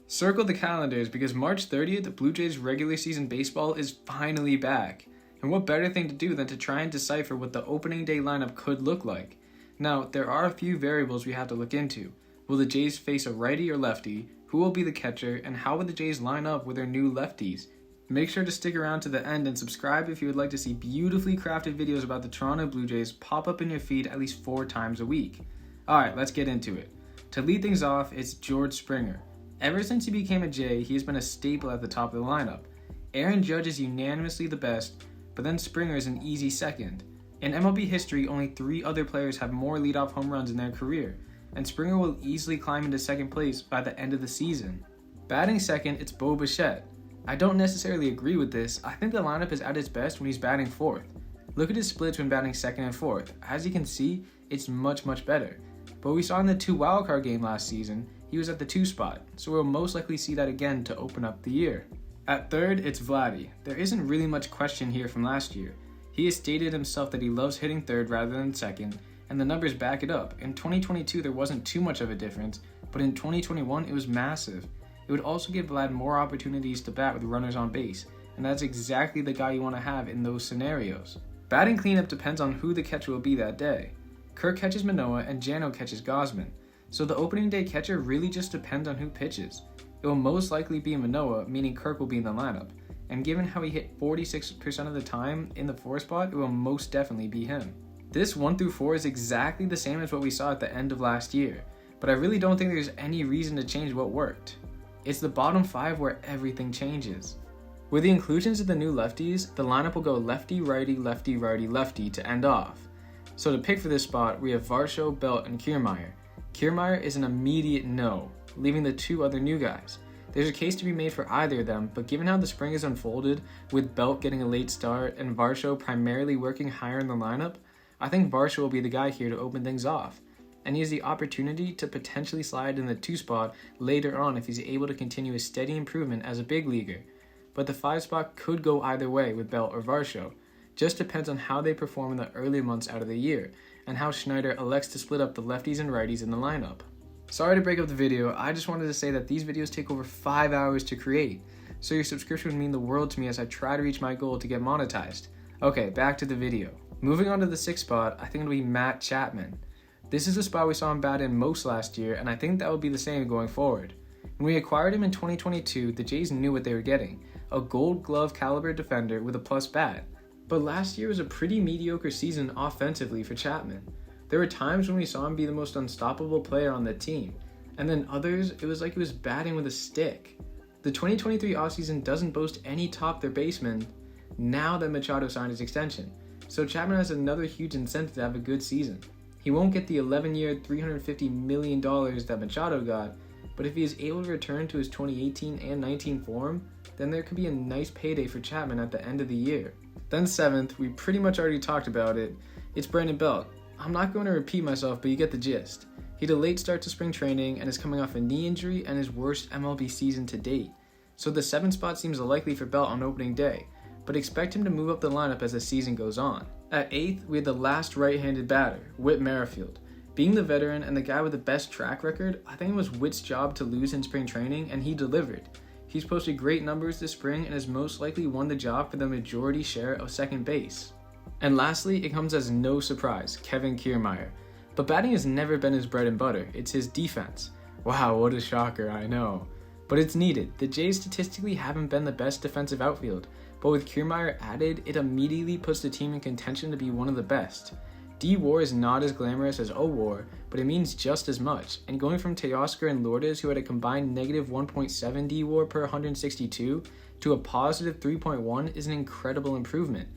Circle the calendars because March 30th, Blue Jays regular season baseball is finally back. And what better thing to do than to try and decipher what the opening day lineup could look like? Now, there are a few variables we have to look into. Will the Jays face a righty or lefty? Who will be the catcher? And how will the Jays line up with their new lefties? Make sure to stick around to the end and subscribe if you would like to see beautifully crafted videos about the Toronto Blue Jays pop up in your feed at least 4 times a week. Alright, let's get into it. To lead things off, it's George Springer. Ever since he became a Jay, he has been a staple at the top of the lineup. Aaron Judge is unanimously the best, but then Springer is an easy second. In MLB history, only 3 other players have more leadoff home runs in their career, and Springer will easily climb into second place by the end of the season. Batting second, it's Bo Bichette. I don't necessarily agree with this. I think the lineup is at its best when he's batting fourth. Look at his splits when batting second and fourth. As you can see, it's much better. But we saw in the 2 wildcard game last season, he was at the 2 spot, so we'll most likely see that again to open up the year. At third, it's Vladdy. There isn't really much question here from last year. He has stated himself that he loves hitting third rather than second, and the numbers back it up. In 2022, there wasn't too much of a difference, but in 2021, it was massive. It would also give Vlad more opportunities to bat with runners on base, and that's exactly the guy you want to have in those scenarios. Batting cleanup depends on who the catcher will be that day. Kirk catches Manoah and Jano catches Gosman. So the opening day catcher really just depends on who pitches. It will most likely be Manoah, meaning Kirk will be in the lineup. And given how he hit 46% of the time in the 4 spot, it will most definitely be him. This 1 through 4 is exactly the same as what we saw at the end of last year, but I really don't think there's any reason to change what worked. It's the bottom 5 where everything changes. With the inclusions of the new lefties, the lineup will go lefty, righty, lefty to end off. So to pick for this spot, we have Varsho, Belt, and Kiermaier. Kiermaier is an immediate no, leaving the 2 other new guys. There's a case to be made for either of them, but given how the spring is unfolded, with Belt getting a late start and Varsho primarily working higher in the lineup, I think Varsho will be the guy here to open things off. And he has the opportunity to potentially slide in the 2 spot later on if he's able to continue his steady improvement as a big leaguer. But the 5 spot could go either way with Belt or Varsho. Just depends on how they perform in the early months out of the year, and how Schneider elects to split up the lefties and righties in the lineup. Sorry to break up the video, I just wanted to say that these videos take over 5 hours to create, so your subscription would mean the world to me as I try to reach my goal to get monetized. Okay, back to the video. Moving on to the 6th spot, I think it'll be Matt Chapman. This is the spot we saw him bat in most last year, and I think that will be the same going forward. When we acquired him in 2022, the Jays knew what they were getting, a gold glove caliber defender with a plus bat. But last year was a pretty mediocre season offensively for Chapman. There were times when we saw him be the most unstoppable player on the team, and then others, it was like he was batting with a stick. The 2023 offseason doesn't boast any top third baseman now that Machado signed his extension, so Chapman has another huge incentive to have a good season. He won't get the 11-year, $350 million that Machado got, but if he is able to return to his 2018 and 19 form, then there could be a nice payday for Chapman at the end of the year. Then 7th, we pretty much already talked about it, it's Brandon Belt. I'm not going to repeat myself, but you get the gist. He had a late start to spring training and is coming off a knee injury and his worst MLB season to date. So the 7th spot seems likely for Belt on opening day, but expect him to move up the lineup as the season goes on. At 8th, we had the last right-handed batter, Whit Merrifield. Being the veteran and the guy with the best track record, I think it was Whit's job to lose in spring training, and he delivered. He's posted great numbers this spring and has most likely won the job for the majority share of second base. And lastly, it comes as no surprise, Kevin Kiermaier. But batting has never been his bread and butter, it's his defense. Wow, what a shocker, I know. But it's needed. The Jays statistically haven't been the best defensive outfield, but with Kiermaier added, it immediately puts the team in contention to be one of the best. D-WAR is not as glamorous as O-WAR, but it means just as much, and going from Teoscar and Lourdes, who had a combined negative 1.7 D-WAR per 162, to a positive 3.1 is an incredible improvement.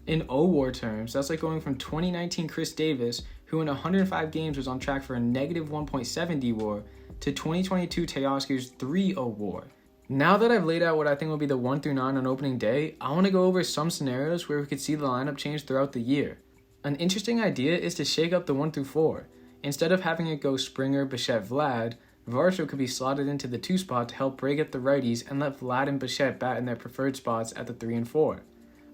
In O-WAR terms, that's like going from 2019 Chris Davis, who in 105 games was on track for a negative 1.7 D-WAR, to 2022 Teoscar's 3 O-WAR. Now that I've laid out what I think will be the 1 through 9 on opening day, I want to go over some scenarios where we could see the lineup change throughout the year. An interesting idea is to shake up the 1 through 4. Instead of having it go Springer, Bichette, Vlad, Varsho could be slotted into the 2 spot to help break up the righties and let Vlad and Bichette bat in their preferred spots at the 3 and 4.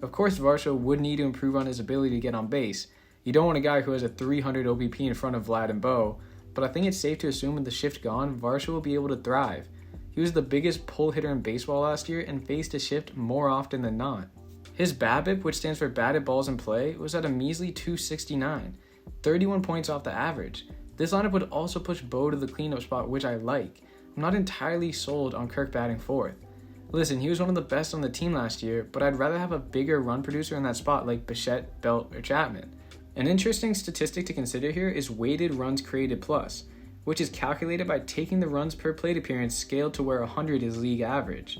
Of course, Varsho would need to improve on his ability to get on base. You don't want a guy who has a 300 OBP in front of Vlad and Bo, but I think it's safe to assume with the shift gone, Varsho will be able to thrive. He was the biggest pull hitter in baseball last year and faced a shift more often than not. His BABIP, which stands for batted balls in play, was at a measly 269, 31 points off the average. This lineup would also push Bo to the cleanup spot, which I like. I'm not entirely sold on Kirk batting fourth. Listen, he was one of the best on the team last year, but I'd rather have a bigger run producer in that spot like Bichette, Belt, or Chapman. An interesting statistic to consider here is weighted runs created plus, which is calculated by taking the runs per plate appearance scaled to where 100 is league average.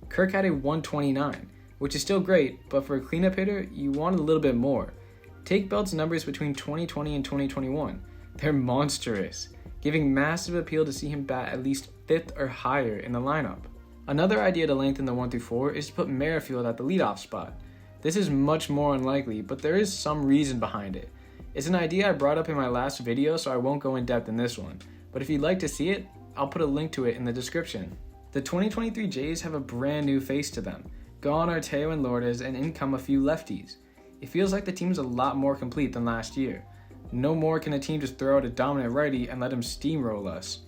Kirk had a 129, which is still great, but for a cleanup hitter, you want a little bit more. Take Belt's numbers between 2020 and 2021. They're monstrous, giving massive appeal to see him bat at least 5th or higher in the lineup. Another idea to lengthen the 1 through 4 is to put Merrifield at the leadoff spot. This is much more unlikely, but there is some reason behind it. It's an idea I brought up in my last video, so I won't go in depth in this one, but if you'd like to see it, I'll put a link to it in the description. The 2023 Jays have a brand new face to them. Gone are Teo and Lourdes, and in come a few lefties. It feels like the team's a lot more complete than last year. No more can a team just throw out a dominant righty and let him steamroll us.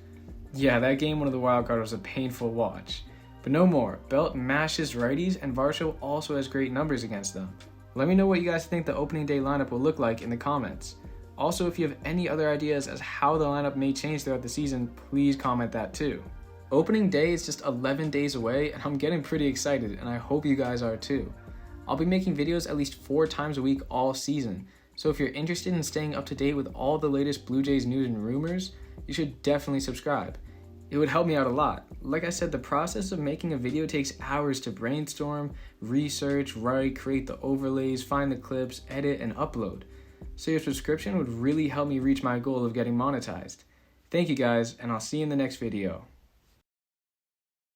Yeah, that game one of the wild card was a painful watch. But no more. Belt mashes righties, and Varsho also has great numbers against them. Let me know what you guys think the opening day lineup will look like in the comments. Also, if you have any other ideas as how the lineup may change throughout the season, please comment that too. Opening day is just 11 days away, and I'm getting pretty excited, and I hope you guys are too. I'll be making videos at least 4 times a week all season, so if you're interested in staying up to date with all the latest Blue Jays news and rumors, you should definitely subscribe. It would help me out a lot. Like I said, the process of making a video takes hours to brainstorm, research, write, create the overlays, find the clips, edit, and upload. So your subscription would really help me reach my goal of getting monetized. Thank you guys, and I'll see you in the next video.